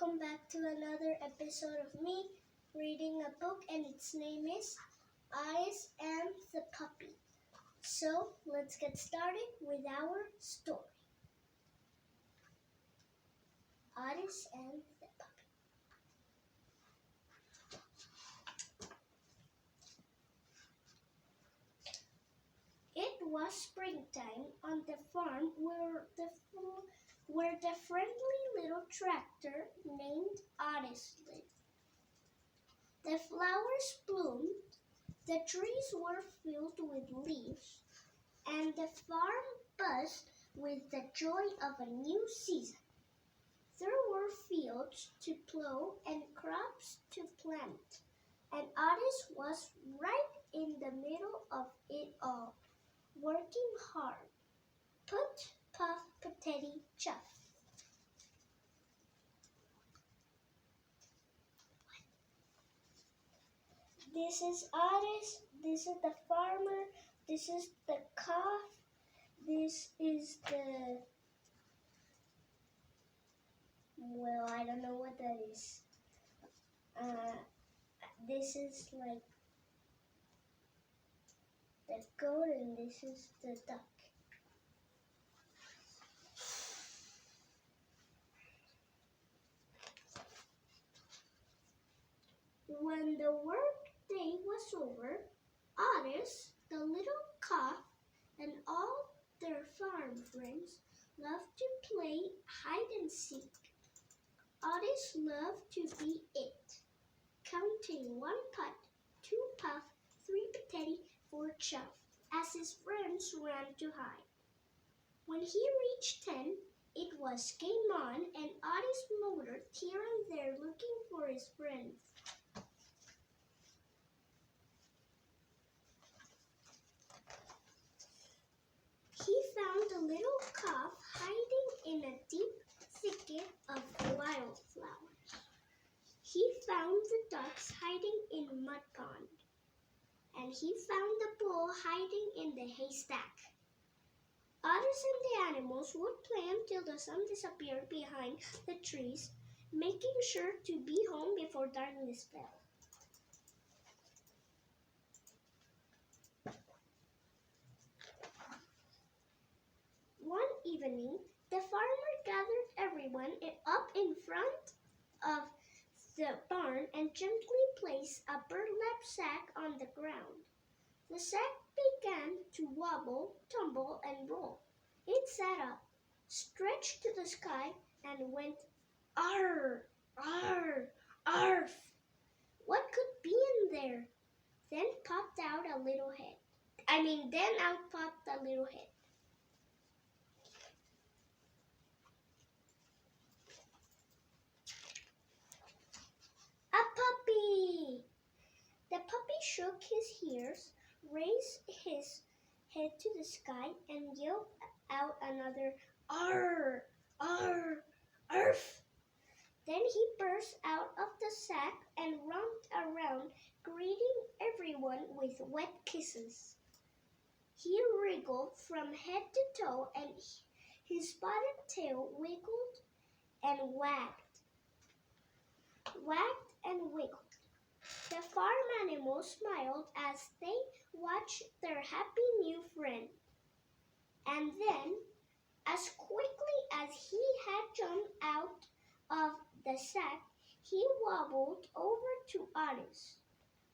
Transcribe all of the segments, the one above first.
welcome back to another episode of me reading a book, and its name is Otis and the Puppy. So let's get started with our story. Otis and the Puppy. It was springtime on the farm where the friendly little tractor named Otis lived. The flowers bloomed, the trees were filled with leaves, and the farm buzzed with the joy of a new season. There were fields to plow and crops to plant, and Otis was right in the middle of it all, working hard. Put, puff, patati, chuff. This is Otis, this is the farmer, this is the calf, this is the... well, I don't know what that is. This is like the goat, and this is the duck. When the work day was over, Otis, the little calf, and all their farm friends loved to play hide and seek. Otis loved to be it, counting 1 putt, 2 puff, 3 patati, 4 chuff, as his friends ran to hide. When he reached 10, it was game on, and Otis motored here and there looking for his friends. He found the little calf hiding in a deep thicket of wildflowers. He found the ducks hiding in a mud pond, and he found the bull hiding in the haystack. Otters and the animals would play until the sun disappeared behind the trees, making sure to be home before darkness fell. One evening, the farmer gathered everyone up in front of the barn and gently placed a burlap sack on the ground. The sack began to wobble, tumble, and roll. It sat up, stretched to the sky, and went, "Arr, arr, arf!" What could be in there? Then out popped a little head. A puppy! The puppy shook his ears, raised his head to the sky, and yelled out another "Arr! Arr! Arf!" Then he burst out of the sack and romped around, greeting everyone with wet kisses. He wriggled from head to toe, and his spotted tail wiggled and wagged and wiggled. The farm animals smiled as they watched their happy new friend. And then, as quickly as he had jumped out of the sack, he wobbled over to Otis,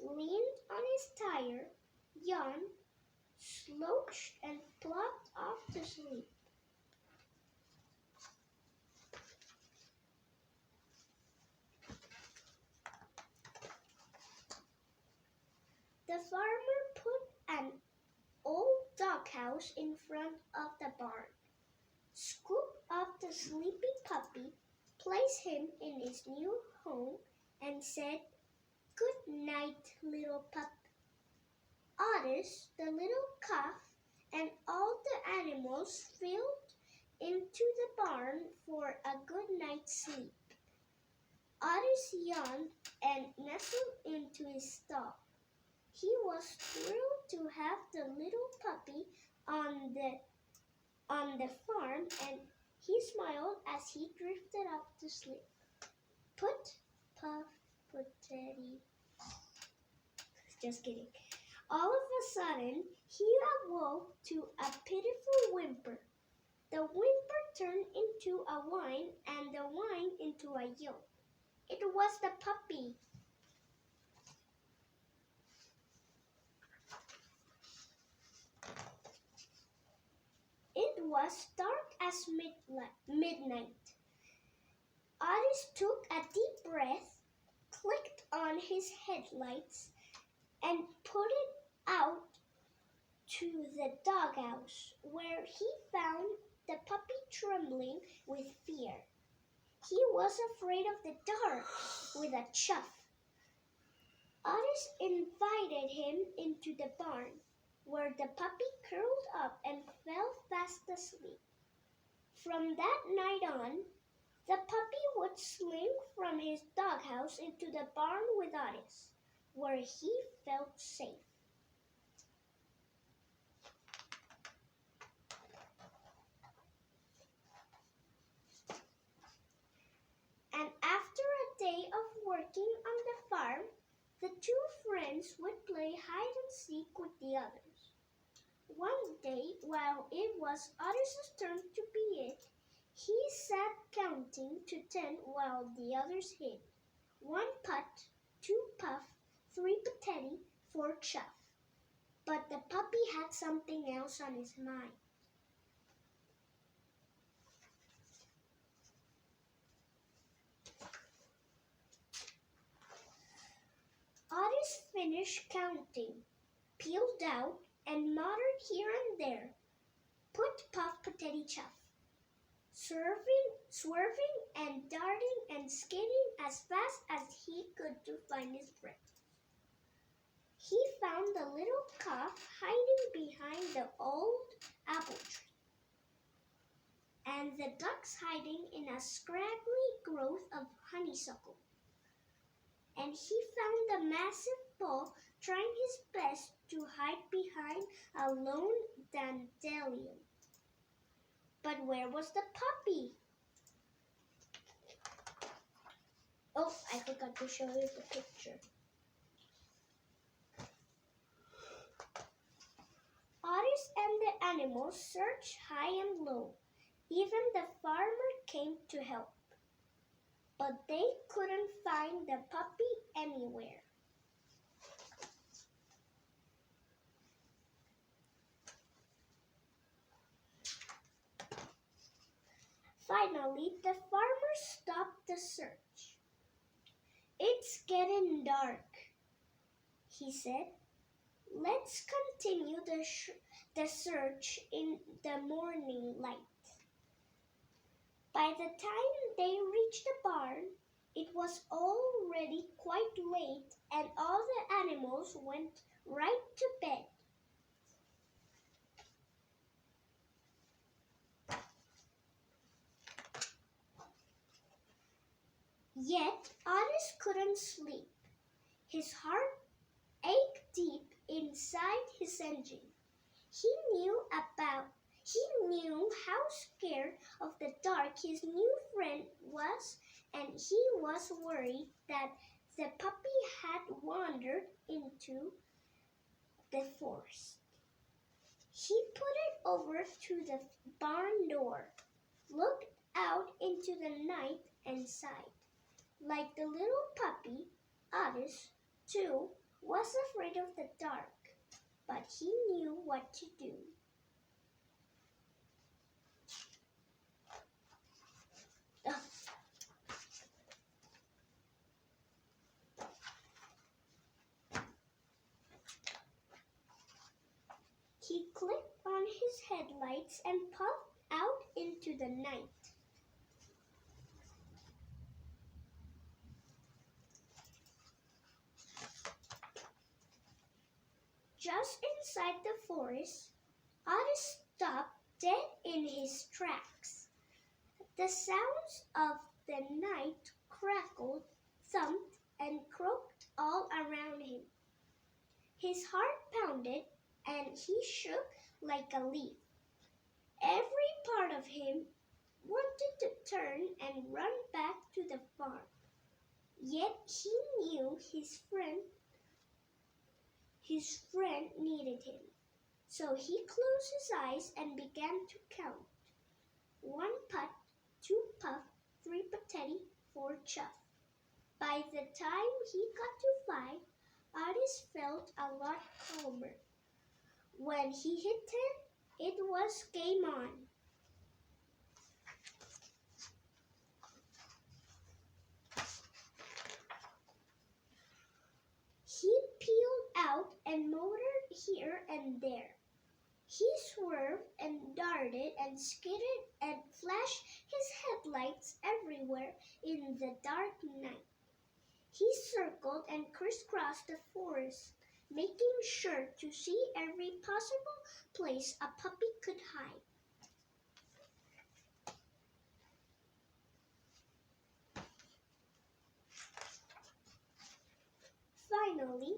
leaned on his tire, yawned, slouched, and plopped off to sleep. The farmer put an old doghouse in front of the barn, scooped up the sleepy puppy, placed him in his new home, and said, "Good night, little pup." Otis, the little calf, and all the animals filed into the barn for a good night's sleep. Otis yawned and nestled into his stall. He was thrilled to have the little puppy on the farm, and he smiled as he drifted off to sleep. Put, puff, put-teddy. Just kidding. All of a sudden, he awoke to a pitiful whimper. The whimper turned into a whine, and the whine into a yelp. It was the puppy. It was dark as midnight. Otis took a deep breath, clicked on his headlights, and put it out to the doghouse, where he found the puppy trembling with fear. He was afraid of the dark with a chuff. Otis invited him into the barn, where the puppy curled up and fell fast asleep. From that night on, the puppy would slink from his doghouse into the barn with Otis, where he felt safe. And after a day of working on the farm, the two friends would play hide and seek with the others. One day, while it was Otis's turn to be it, he sat counting to 10 while the others hid. 1 putt, 2 puff, 3 pateti, 4 chuff. But the puppy had something else on his mind. Otis finished counting, peeled out, and muttered here and there, put, puff, pateti, chuff, swerving and darting and skidding as fast as he could to find his breath. He found the little calf hiding behind the old apple tree, and the ducks hiding in a scraggly growth of honeysuckle. And he found the massive bull trying his best to hide behind a lone dandelion. But where was the puppy? Oh, I forgot to show you the picture. Otis and the animals searched high and low. Even the farmer came to help. But they couldn't find the puppy anywhere. Finally, the farmer stopped the search. It's getting dark, he said. Let's continue the search in the morning light. By the time they reached the barn, it was already quite late, and all the animals went right to bed. Yet Otis couldn't sleep. His heart ached deep inside his engine. He knew how scared of the dark his new friend was, and he was worried that the puppy had wandered into the forest. He put it over to the barn door, looked out into the night, and sighed. Like the little puppy, Otis, too, was afraid of the dark, but he knew what to do. He clicked on his headlights and puffed out into the night. Just inside the forest, Otis stopped dead in his tracks. The sounds of the night crackled, thumped, and croaked all around him. His heart pounded, and he shook like a leaf. Every part of him wanted to turn and run back to the farm, Yet he knew his friend needed him. So he closed his eyes and began to count. 1 putt, 2 puff, 3 pateti, 4 chuff. By the time he got to 5, Otis felt a lot calmer. When he hit 10, it was game on. He peeled out and motored here and there. He swerved and darted and skidded and flashed his headlights everywhere in the dark night. He circled and crisscrossed the forest, making sure to see every possible place a puppy could hide. Finally,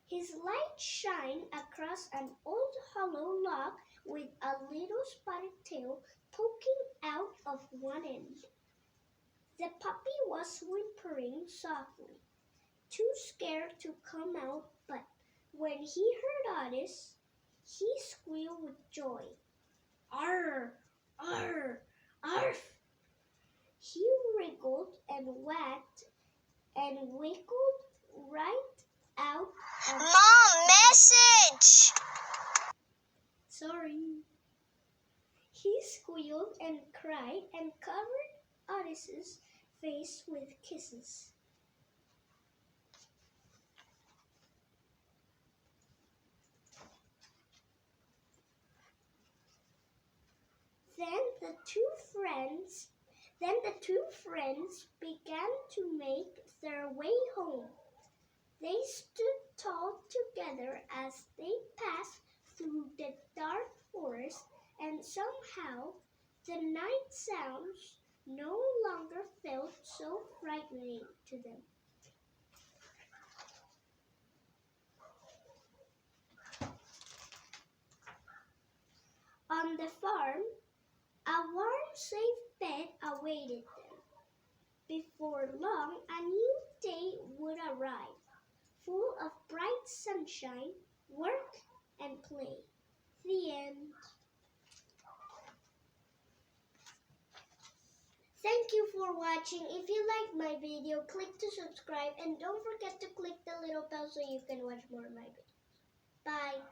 his light shined across an old hollow log with a little spotted tail poking out of one end. The puppy was whimpering softly, too scared to come out, but when he heard Otis, he squealed with joy. Arr! Arr! Arf! He wriggled and wagged and wiggled right out of Mom, message! Sorry. He squealed and cried and covered Otis's face with kisses. Then the two friends began to make their way home. They stood tall together as they passed through the dark forest, and somehow the night sounds no longer felt so frightening to them. On the farm, a warm, safe bed awaited them. Before long, a new day would arrive, full of bright sunshine, work, and play. The end. Thank you for watching. If you liked my video, click to subscribe and don't forget to click the little bell so you can watch more of my videos. Bye.